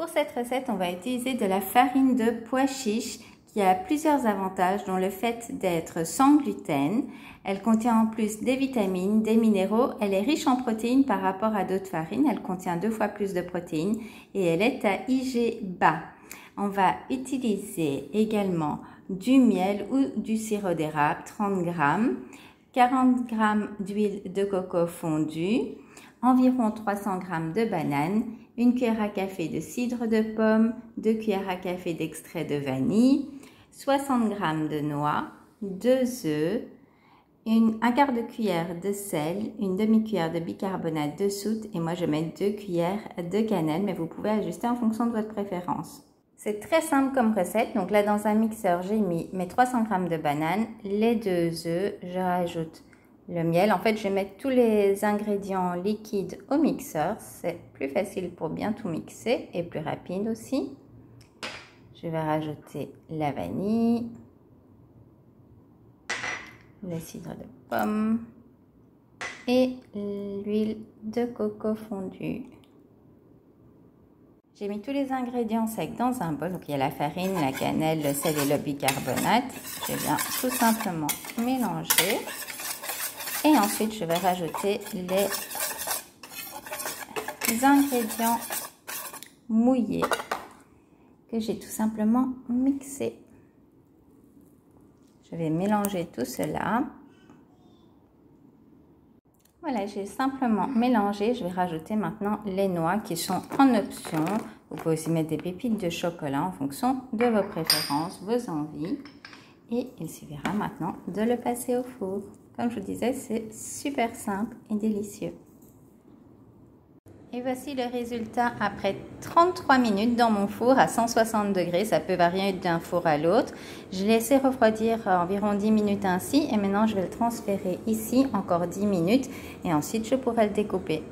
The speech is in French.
Pour cette recette, on va utiliser de la farine de pois chiche qui a plusieurs avantages, dont le fait d'être sans gluten. Elle contient en plus des vitamines, des minéraux. Elle est riche en protéines par rapport à d'autres farines. Elle contient 2 fois plus de protéines et elle est à IG bas. On va utiliser également du miel ou du sirop d'érable, 30 g, 40 g d'huile de coco fondue, environ 300 g de bananes, 1 cuillère à café de cidre de pomme, 2 cuillères à café d'extrait de vanille, 60 g de noix, 2 œufs, un quart de cuillère de sel, une demi-cuillère de bicarbonate de soude et moi je mets 2 cuillères de cannelle, mais vous pouvez ajuster en fonction de votre préférence. C'est très simple comme recette. Donc là, dans un mixeur, j'ai mis mes 300 g de bananes, les 2 œufs, je rajoute le miel. En fait, je vais mettre tous les ingrédients liquides au mixeur. C'est plus facile pour bien tout mixer et plus rapide aussi. Je vais rajouter la vanille, le cidre de pomme et l'huile de coco fondue. J'ai mis tous les ingrédients secs dans un bol. Donc il y a la farine, la cannelle, le sel et le bicarbonate. Je viens tout simplement mélanger. Et ensuite, je vais rajouter les ingrédients mouillés que j'ai tout simplement mixés. Je vais mélanger tout cela. Voilà, j'ai simplement mélangé. Je vais rajouter maintenant les noix qui sont en option. Vous pouvez aussi mettre des pépites de chocolat en fonction de vos préférences, vos envies. Et il suffira maintenant de le passer au four. Comme je vous disais, c'est super simple et délicieux. Et voici le résultat après 33 minutes dans mon four à 160 degrés. Ça peut varier d'un four à l'autre. Je l'ai laissé refroidir environ 10 minutes ainsi. Et maintenant, je vais le transférer ici encore 10 minutes. Et ensuite, je pourrai le découper.